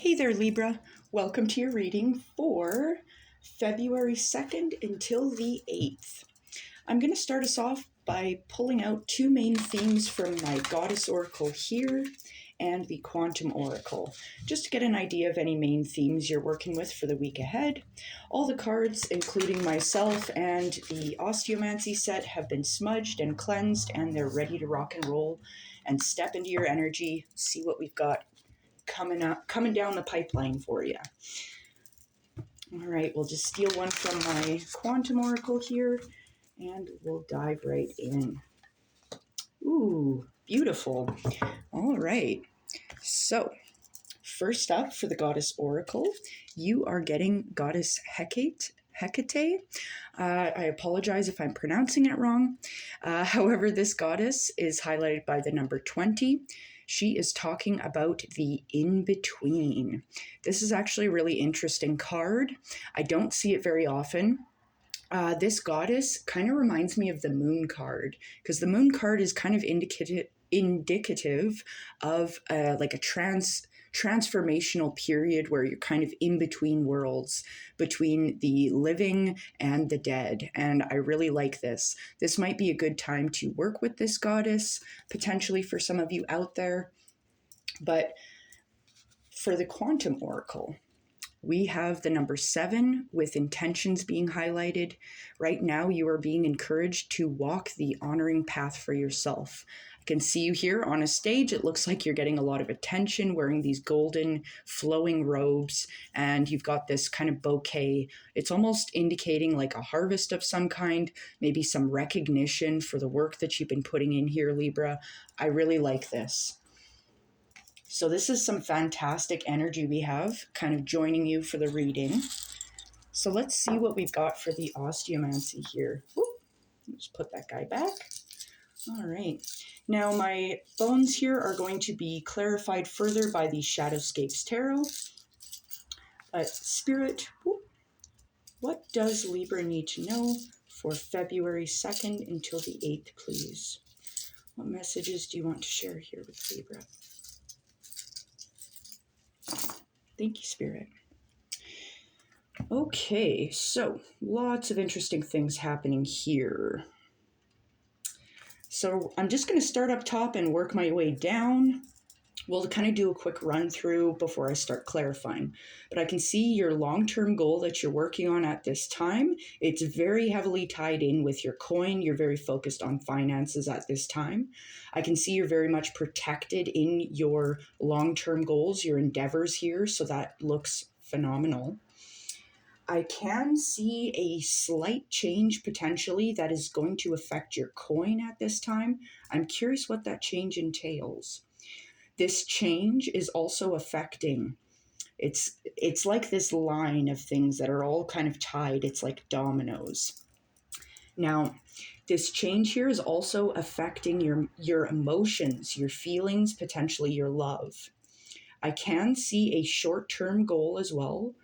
Hey there, Libra. Welcome to your reading for February 2nd until the 8th. I'm going to start us off by pulling out two main themes from my Goddess Oracle here and the Quantum Oracle, just to get an idea of any main themes you're working with for the week ahead. All the cards, including myself and the Osteomancy set, have been smudged and cleansed, and they're ready to rock and roll and step into your energy, see what we've got coming down the pipeline for you. All right, we'll just steal one from my Quantum Oracle here, and we'll dive right in. Ooh, beautiful. All right, so first up for the Goddess Oracle, you are getting Goddess Hecate. I apologize if I'm pronouncing it wrong. However, this goddess is highlighted by the number 20. She is talking about the in-between. This is actually a really interesting card. I don't see it very often. This goddess kind of reminds me of the moon card, because the moon card is kind of indicative of like a transformational period where you're kind of in between worlds, between the living and the dead. And I really like this. This might be a good time to work with this goddess, potentially for some of you out there. But for the Quantum Oracle, we have the number 7 with intentions being highlighted. Right now, you are being encouraged to walk the honoring path for yourself. I can see you here on a stage. It looks like you're getting a lot of attention, wearing these golden flowing robes, and you've got this kind of bouquet. It's almost indicating like a harvest of some kind, maybe some recognition for the work that you've been putting in here, Libra. I really like this. So this is some fantastic energy we have kind of joining you for the reading. So let's see what we've got for the Osteomancy here. Whoop, let's put that guy back. All right. Now my bones here are going to be clarified further by the Shadowscapes Tarot. But Spirit, whoop, what does Libra need to know for February 2nd until the 8th, please? What messages do you want to share here with Libra? Thank you, Spirit. Okay, so lots of interesting things happening here. So I'm just going to start up top and work my way down. We'll kind of do a quick run through before I start clarifying. But I can see your long-term goal that you're working on at this time. It's very heavily tied in with your coin. You're very focused on finances at this time. I can see you're very much protected in your long-term goals, your endeavors here. So that looks phenomenal. I can see a slight change potentially that is going to affect your coin at this time. I'm curious what that change entails. This change is also affecting, it's like this line of things that are all kind of tied. It's like dominoes. Now, this change here is also affecting your emotions, your feelings, potentially your love. I can see a short-term goal as well,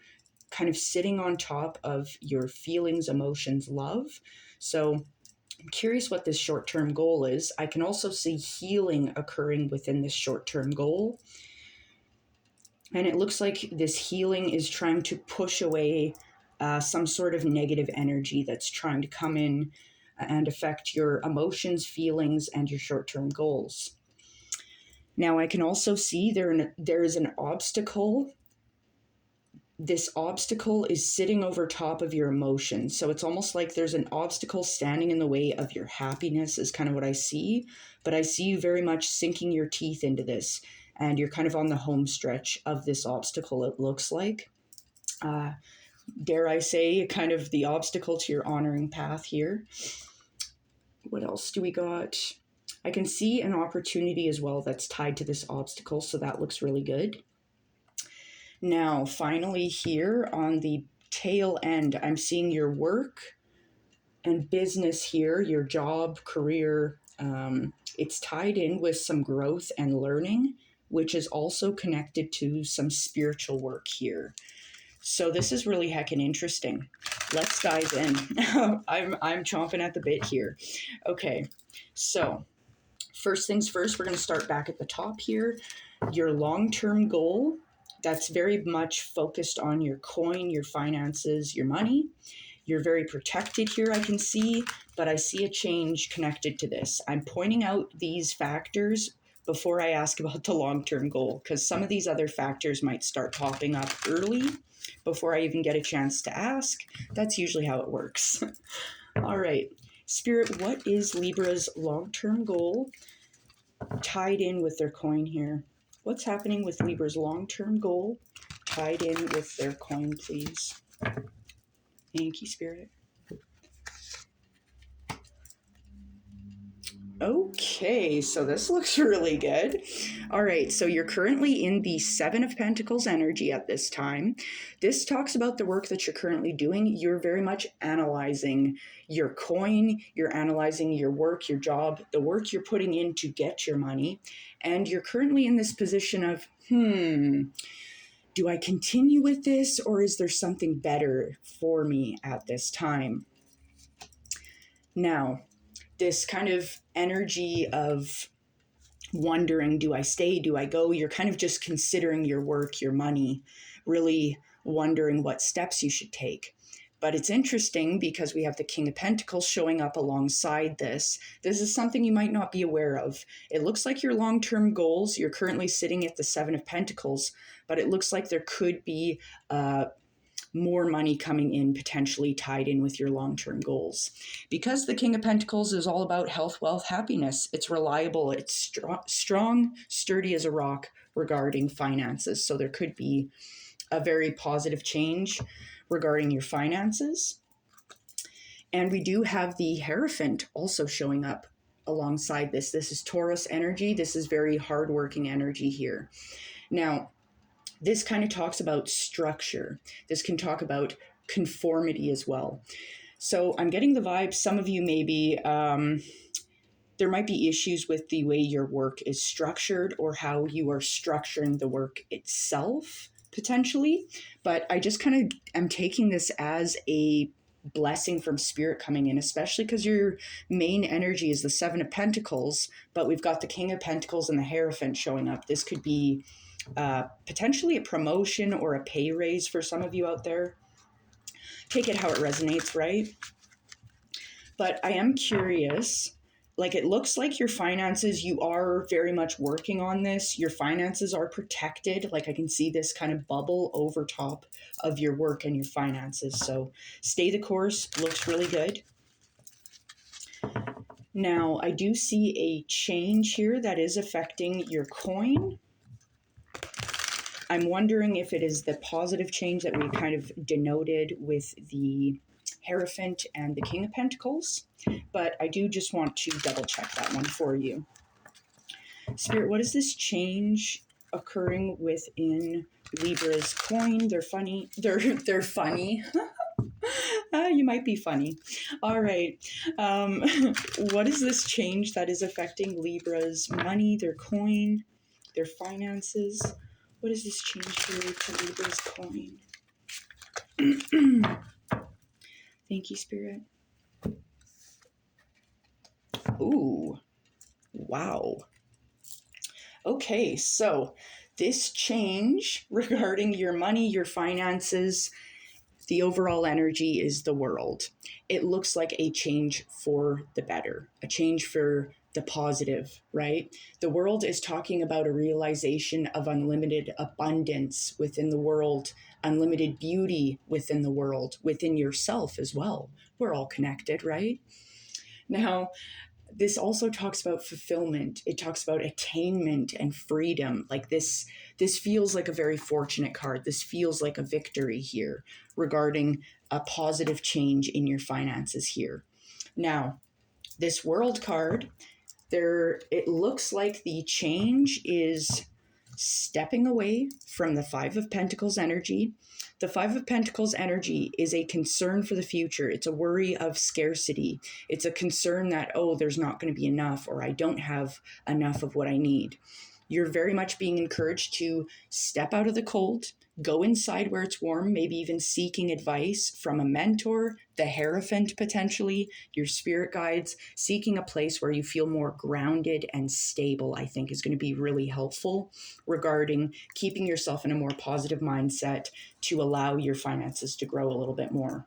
kind of sitting on top of your feelings, emotions, love. So I'm curious what this short-term goal is. I can also see healing occurring within this short-term goal. And it looks like this healing is trying to push away some sort of negative energy that's trying to come in and affect your emotions, feelings, and your short-term goals. Now, I can also see there is an obstacle. This obstacle is sitting over top of your emotions. So it's almost like there's an obstacle standing in the way of your happiness is kind of what I see. But I see you very much sinking your teeth into this. And you're kind of on the home stretch of this obstacle, it looks like. Dare I say, kind of the obstacle to your honoring path here. What else do we got? I can see an opportunity as well that's tied to this obstacle. So that looks really good. Now, finally here on the tail end, I'm seeing your work and business here, your job, career. It's tied in with some growth and learning, which is also connected to some spiritual work here. So this is really heckin' interesting. Let's dive in. I'm chomping at the bit here. Okay, so first things first, we're going to start back at the top here. Your long-term goal That's very much focused on your coin, your finances, your money. You're very protected here, I can see, but I see a change connected to this. I'm pointing out these factors before I ask about the long-term goal, because some of these other factors might start popping up early before I even get a chance to ask. That's usually how it works. All right. Spirit, what is Libra's long-term goal tied in with their coin here? What's happening with Libra's long-term goal tied in with their coin, please? Thank you, Spirit. Okay, so this looks really good. All right, so you're currently in the Seven of Pentacles energy at this time. This talks about the work that you're currently doing. You're very much analyzing your coin, you're analyzing your work, your job, the work you're putting in to get your money. And you're currently in this position of, do I continue with this, or is there something better for me at this time? Now, this kind of energy of wondering, do I stay, do I go? You're kind of just considering your work, your money, really wondering what steps you should take. But it's interesting because we have the King of Pentacles showing up alongside this. This is something you might not be aware of. It looks like your long-term goals, you're currently sitting at the Seven of Pentacles, but it looks like there could be more money coming in, potentially tied in with your long-term goals. Because the King of Pentacles is all about health, wealth, happiness. It's reliable, it's strong, sturdy as a rock regarding finances. So there could be a very positive change regarding your finances. And we do have the Hierophant also showing up alongside this. This is Taurus energy. This is very hardworking energy here. Now, this kind of talks about structure. This can talk about conformity as well. So I'm getting the vibe, some of you maybe, there might be issues with the way your work is structured or how you are structuring the work itself, potentially. But I just kind of am taking this as a blessing from Spirit coming in, especially because your main energy is the Seven of Pentacles, but we've got the King of Pentacles and the Hierophant showing up. This could be potentially a promotion or a pay raise for some of you out there. Take it how it resonates, right? But I am curious, like it looks like your finances, you are very much working on this. Your finances are protected. Like I can see this kind of bubble over top of your work and your finances. So stay the course, looks really good. Now, I do see a change here that is affecting your coin. I'm wondering if it is the positive change that we kind of denoted with the Hierophant and the King of Pentacles, but I do just want to double check that one for you. Spirit, what is this change occurring within Libra's coin? They're funny. They're funny. You might be funny. All right. What is this change that is affecting Libra's money, their coin, their finances? What is this change here to Libra's coin? Thank you, Spirit. Ooh, wow. Okay, so this change regarding your money, your finances, the overall energy is the world. It looks like a change for the better, a change for the positive, right? The world is talking about a realization of unlimited abundance within the world, unlimited beauty within the world, within yourself as well. We're all connected, right? Now, this also talks about fulfillment. It talks about attainment and freedom. Like this feels like a very fortunate card. This feels like a victory here regarding a positive change in your finances here. Now, this World card, it looks like the change is stepping away from the Five of Pentacles energy. The Five of Pentacles energy is a concern for the future. It's a worry of scarcity. It's a concern that, oh, there's not going to be enough, or I don't have enough of what I need. You're very much being encouraged to step out of the cold, go inside where it's warm, maybe even seeking advice from a mentor, the Hierophant potentially, your spirit guides. Seeking a place where you feel more grounded and stable, I think, is going to be really helpful regarding keeping yourself in a more positive mindset to allow your finances to grow a little bit more.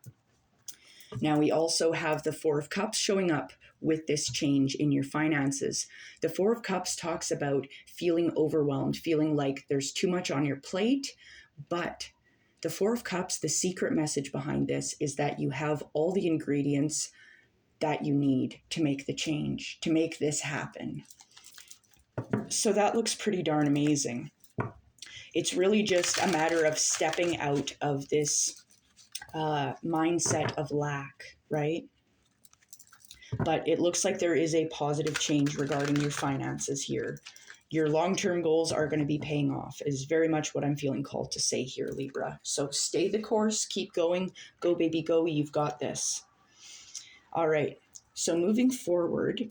Now, we also have the Four of Cups showing up with this change in your finances. The Four of Cups talks about feeling overwhelmed, feeling like there's too much on your plate, but the Four of Cups, the secret message behind this is that you have all the ingredients that you need to make the change, to make this happen. So that looks pretty darn amazing. It's really just a matter of stepping out of this mindset of lack, right? But it looks like there is a positive change regarding your finances here. Your long-term goals are going to be paying off, is very much what I'm feeling called to say here, Libra. So stay the course, keep going, go baby go, you've got this. All right, so moving forward,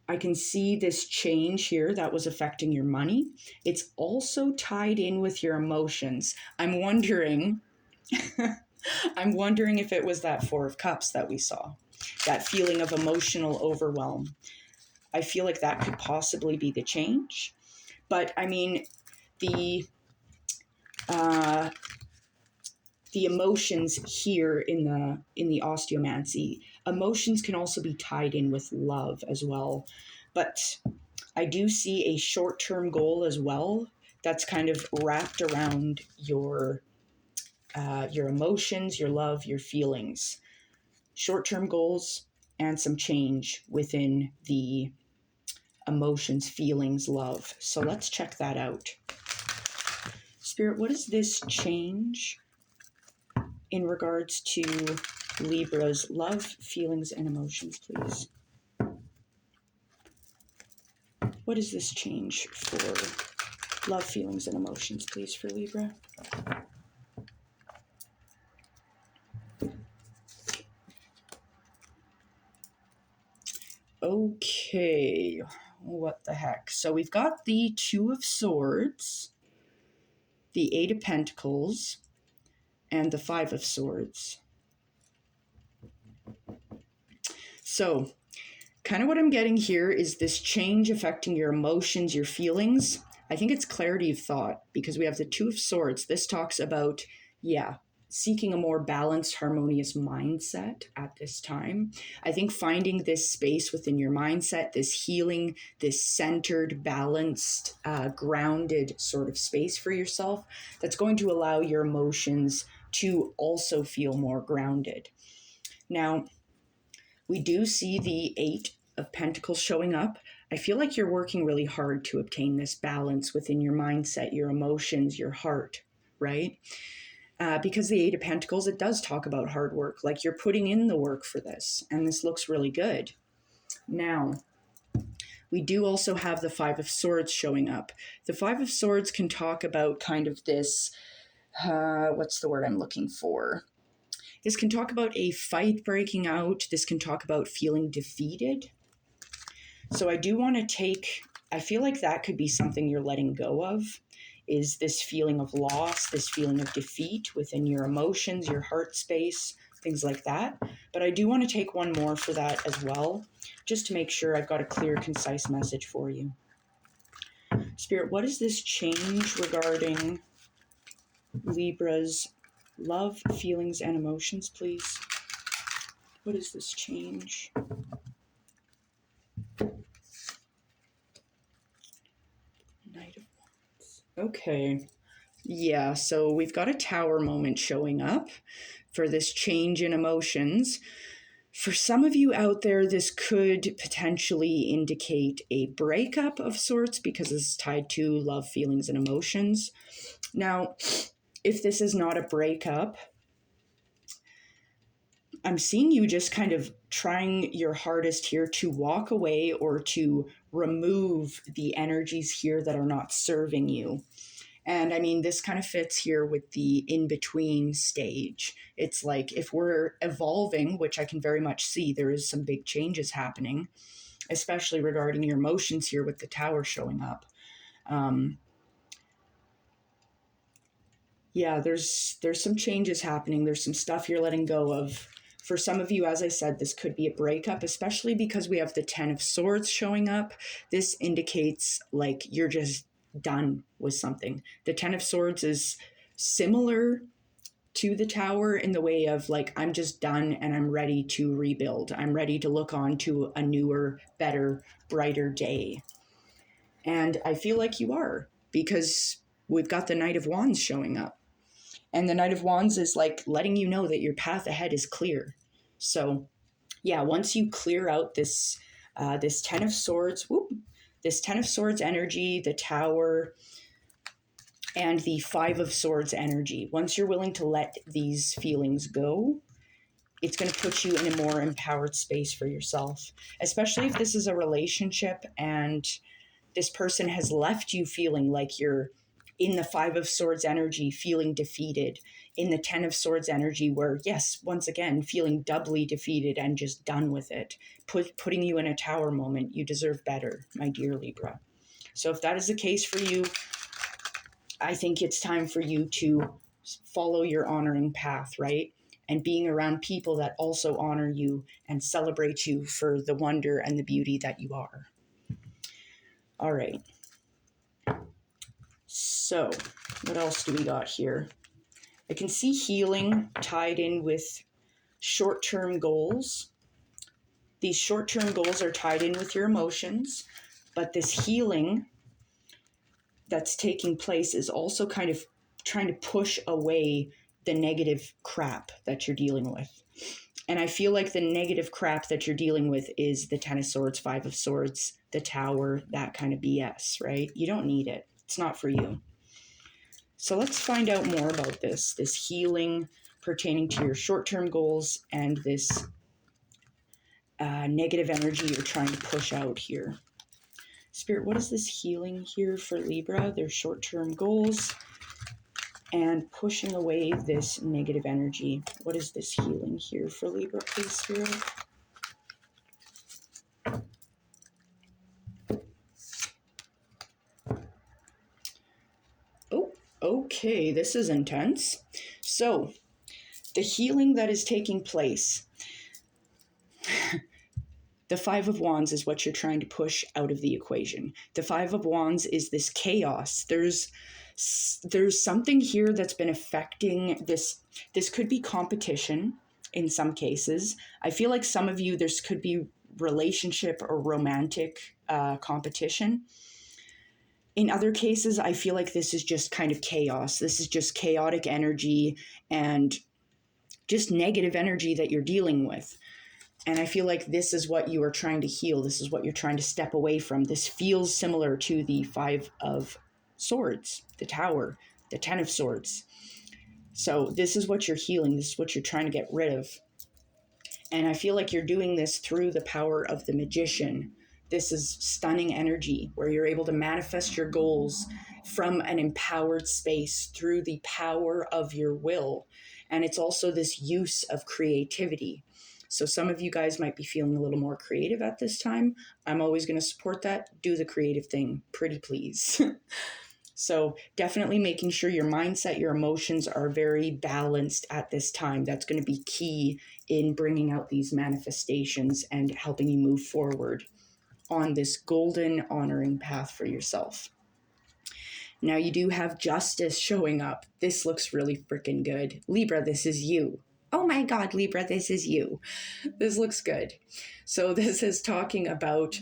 I can see this change here that was affecting your money. It's also tied in with your emotions. I'm wondering if it was that Four of Cups that we saw, that feeling of emotional overwhelm. I feel like that could possibly be the change. But I mean, the emotions here in the osteomancy, emotions can also be tied in with love as well. But I do see a short-term goal as well that's kind of wrapped around your emotions, your love, your feelings. Short-term goals and some change within the emotions, feelings, love. So let's check that out. Spirit, what is this change in regards to Libra's love, feelings, and emotions, please? What is this change for love, feelings, and emotions, please, for Libra? Okay, what the heck? So we've got the Two of Swords, the Eight of Pentacles, and the Five of Swords. So kind of what I'm getting here is this change affecting your emotions, your feelings. I think it's clarity of thought because we have the Two of Swords. This talks about, seeking a more balanced, harmonious mindset at this time. I think finding this space within your mindset, this healing, this centered, balanced, grounded sort of space for yourself, that's going to allow your emotions to also feel more grounded. Now, we do see the Eight of Pentacles showing up. I feel like you're working really hard to obtain this balance within your mindset, your emotions, your heart, right? Because the Eight of Pentacles, it does talk about hard work, like you're putting in the work for this, and this looks really good. Now, we do also have the Five of Swords showing up. The Five of Swords can talk about kind of this, what's the word I'm looking for? This can talk about a fight breaking out. This can talk about feeling defeated. So I do want to I feel like that could be something you're letting go of, is this feeling of loss, this feeling of defeat within your emotions, your heart space, things like that. But I do want to take one more for that as well, just to make sure I've got a clear, concise message for you. Spirit, what is this change regarding Libra's love, feelings, and emotions, please? What is this change? Knight of Wands. Okay. Yeah, so we've got a Tower moment showing up for this change in emotions. For some of you out there, this could potentially indicate a breakup of sorts because this is tied to love, feelings, and emotions. Now, if this is not a breakup, I'm seeing you just kind of trying your hardest here to walk away or to remove the energies here that are not serving you. And I mean, this kind of fits here with the in-between stage. It's like if we're evolving, which I can very much see, there is some big changes happening. especially regarding your emotions here with the Tower showing up. Yeah, there's some changes happening. There's some stuff you're letting go of. For some of you, as I said, this could be a breakup, especially because we have the 10 of Swords showing up. This indicates like you're just done with something. The 10 of Swords is similar to the Tower in the way of like, I'm just done and I'm ready to rebuild. I'm ready to look on to a newer, better, brighter day. And I feel like you are, because we've got the Knight of Wands showing up. And the Knight of Wands is like letting you know that your path ahead is clear. So yeah, once you clear out this 10 of Swords, this 10 of Swords energy, the Tower, and the 5 of Swords energy, once you're willing to let these feelings go, it's going to put you in a more empowered space for yourself, especially if this is a relationship and this person has left you feeling like you're in the 5 of Swords energy, feeling defeated, in the 10 of Swords energy, where, yes, once again, feeling doubly defeated and just done with it, putting you in a Tower moment. You deserve better, my dear Libra. So if that is the case for you, I think it's time for you to follow your honoring path, right? And being around people that also honor you and celebrate you for the wonder and the beauty that you are. All right. So what else do we got here? I can see healing tied in with short-term goals. These short-term goals are tied in with your emotions, but this healing that's taking place is also kind of trying to push away the negative crap that you're dealing with. And I feel like the negative crap that you're dealing with is the 10 of Swords, 5 of Swords, the Tower, that kind of BS, right? You don't need it. It's not for you. So let's find out more about this healing pertaining to your short-term goals and this negative energy you're trying to push out here. Spirit, what is this healing here for Libra? Their short-term goals and pushing away this negative energy. What is this healing here for Libra, please, Spirit? Oh, okay, this is intense. So, the healing that is taking place, the 5 of Wands is what you're trying to push out of the equation. The 5 of Wands is this chaos. There's something here that's been affecting this. This could be competition in some cases. I feel like some of you, this could be relationship or romantic competition. In other cases, I feel like this is just kind of chaos. This is just chaotic energy and just negative energy that you're dealing with. And I feel like this is what you are trying to heal. This is what you're trying to step away from. This feels similar to the 5 of Swords, the Tower, the 10 of Swords. So this is what you're healing. This is what you're trying to get rid of. And I feel like you're doing this through the power of the Magician. This is stunning energy where you're able to manifest your goals from an empowered space through the power of your will. And it's also this use of creativity. So some of you guys might be feeling a little more creative at this time. I'm always going to support that. Do the creative thing, pretty please. So definitely making sure your mindset, your emotions are very balanced at this time. That's going to be key in bringing out these manifestations and helping you move forward on this golden honoring path for yourself. Now you do have Justice showing up. This looks really freaking good. Libra, this is you. Oh my God, Libra, this is you. This looks good. So this is talking about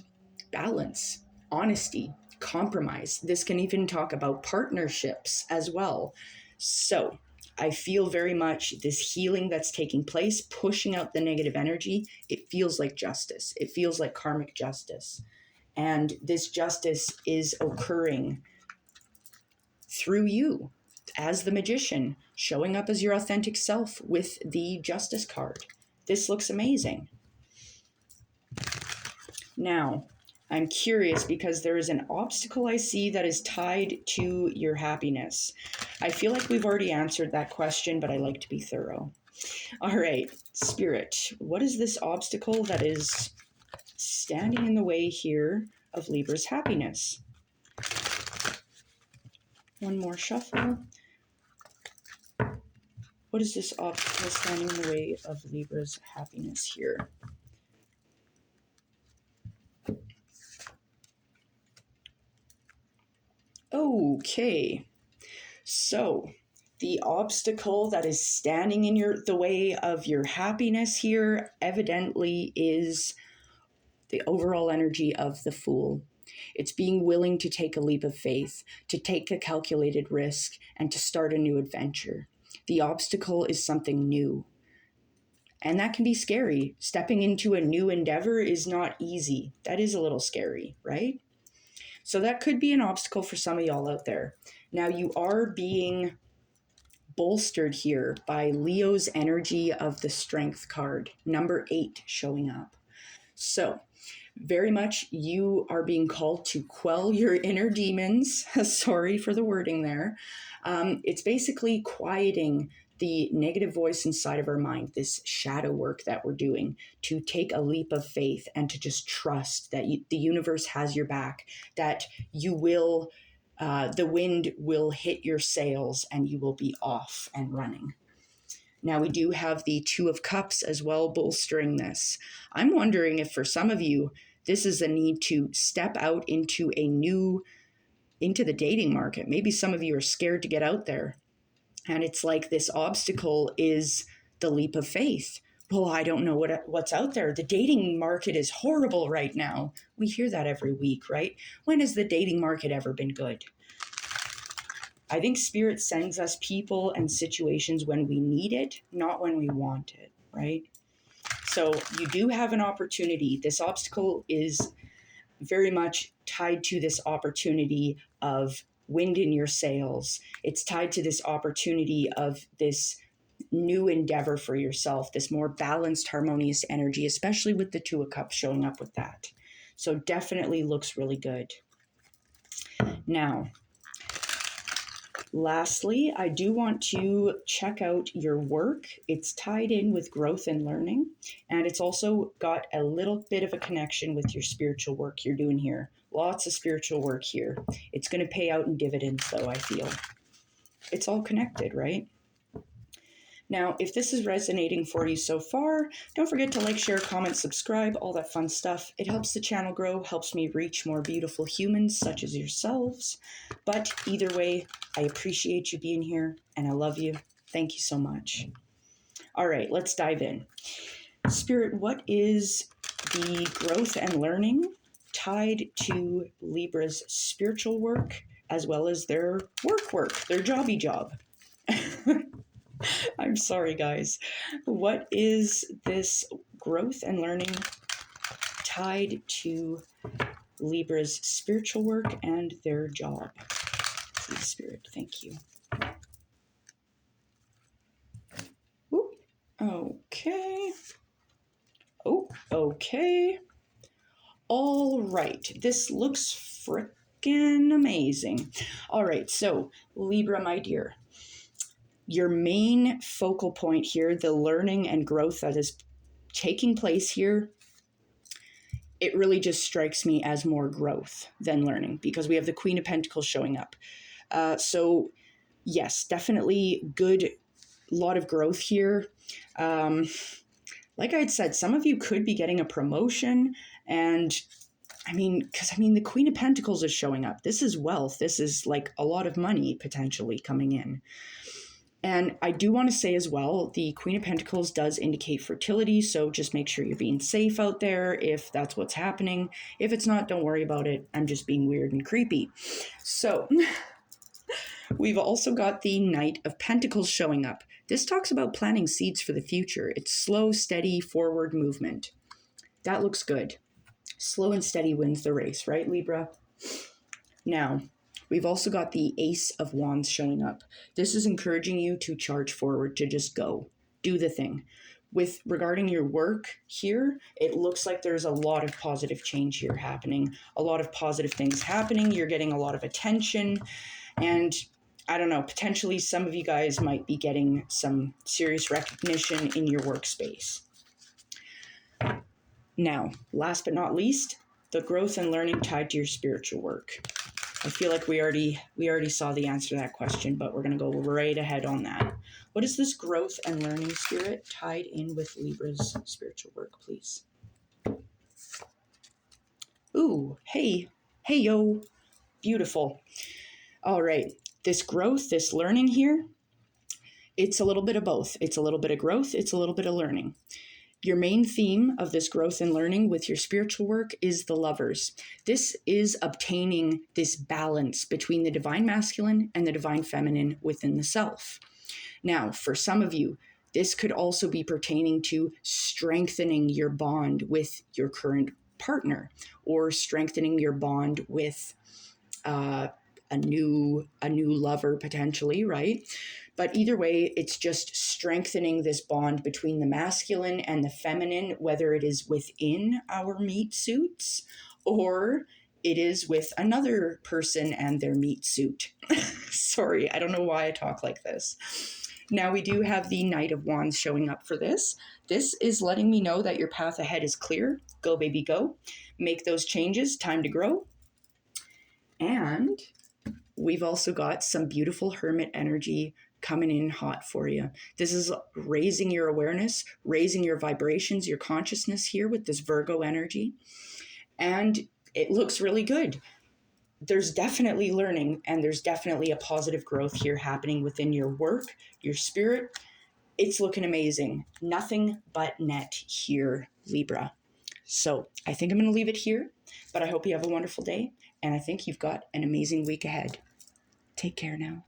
balance, honesty, compromise. This can even talk about partnerships as well. So I feel very much this healing that's taking place, pushing out the negative energy. It feels like justice. It feels like karmic justice. And this justice is occurring through you as the Magician, showing up as your authentic self with the Justice card. This looks amazing. Now, I'm curious because there is an obstacle I see that is tied to your happiness. I feel like we've already answered that question, but I like to be thorough. All right, Spirit, what is this obstacle that is standing in the way here of Libra's happiness? One more shuffle. What is this obstacle standing in the way of Libra's happiness here? Okay, so the obstacle that is standing in the way of your happiness here evidently is the overall energy of the Fool. It's being willing to take a leap of faith, to take a calculated risk, and to start a new adventure. The obstacle is something new. And that can be scary. Stepping into a new endeavor is not easy. That is a little scary, right? So that could be an obstacle for some of y'all out there. Now, you are being bolstered here by Leo's energy of the Strength card, number 8 showing up. So, very much you are being called to quell your inner demons. Sorry for the wording there. It's basically quieting the negative voice inside of our mind, this shadow work that we're doing, to take a leap of faith and to just trust that the universe has your back, that you will, the wind will hit your sails and you will be off and running. Now we do have the Two of Cups as well bolstering this. I'm wondering if for some of you, this is a need to step out into the dating market. Maybe some of you are scared to get out there. And it's like this obstacle is the leap of faith. Well, I don't know what's out there. The dating market is horrible right now. We hear that every week, right? When has the dating market ever been good? I think Spirit sends us people and situations when we need it, not when we want it, right? So you do have an opportunity. This obstacle is very much tied to this opportunity of wind in your sails. It's tied to this opportunity of this new endeavor for yourself, this more balanced, harmonious energy, especially with the Two of Cups showing up with that. So definitely looks really good. Now, lastly, I do want to check out your work. It's tied in with growth and learning, and it's also got a little bit of a connection with your spiritual work you're doing here. Lots of spiritual work here. It's going to pay out in dividends, though, I feel. It's all connected, right? Now, if this is resonating for you so far, don't forget to like, share, comment, subscribe, all that fun stuff. It helps the channel grow, helps me reach more beautiful humans such as yourselves. But either way, I appreciate you being here and I love you. Thank you so much. All right, let's dive in. Spirit, what is the growth and learning tied to Libra's spiritual work as well as their work, their jobby job? I'm sorry, guys. What is this growth and learning tied to Libra's spiritual work and their job? Please, Spirit, thank you. Ooh, okay. Oh, okay. All right. This looks frickin' amazing. All right, so Libra, my dear, your main focal point here, the learning and growth that is taking place here, it really just strikes me as more growth than learning because we have the Queen of Pentacles showing up. So yes, definitely good, lot of growth here. Like I had said, some of you could be getting a promotion, and the Queen of Pentacles is showing up. This is wealth. This is like a lot of money potentially coming in. And I do want to say as well, the Queen of Pentacles does indicate fertility, so just make sure you're being safe out there if that's what's happening. If it's not, don't worry about it. I'm just being weird and creepy. So we've also got the Knight of Pentacles showing up. This talks about planting seeds for the future. It's slow, steady, forward movement. That looks good. Slow and steady wins the race, right, Libra? Now, we've also got the Ace of Wands showing up. This is encouraging you to charge forward, to just go, do the thing. With regarding your work here, it looks like there's a lot of positive change here happening, a lot of positive things happening. You're getting a lot of attention, and I don't know, potentially some of you guys might be getting some serious recognition in your workspace. Now, last but not least, the growth and learning tied to your spiritual work. I feel like we already saw the answer to that question, but we're going to go right ahead on that. What is this growth and learning spirit tied in with Libra's spiritual work, please? Ooh, hey, yo, beautiful. All right, this growth, this learning here, it's a little bit of both. It's a little bit of growth, it's a little bit of learning. Your main theme of this growth and learning with your spiritual work is the Lovers. This is obtaining this balance between the divine masculine and the divine feminine within the self. Now, for some of you, this could also be pertaining to strengthening your bond with your current partner, or strengthening your bond with a new lover potentially, right? But either way, it's just strengthening this bond between the masculine and the feminine, whether it is within our meat suits or it is with another person and their meat suit. Sorry, I don't know why I talk like this. Now we do have the Knight of Wands showing up for this. This is letting me know that your path ahead is clear. Go, baby, go. Make those changes. Time to grow. And we've also got some beautiful Hermit energy coming in hot for you. This is raising your awareness, raising your vibrations, your consciousness here with this Virgo energy. And it looks really good. There's definitely learning, and there's definitely a positive growth here happening within your work, your spirit. It's looking amazing. Nothing but net here, Libra. So I think I'm going to leave it here, but I hope you have a wonderful day, and I think you've got an amazing week ahead. Take care now.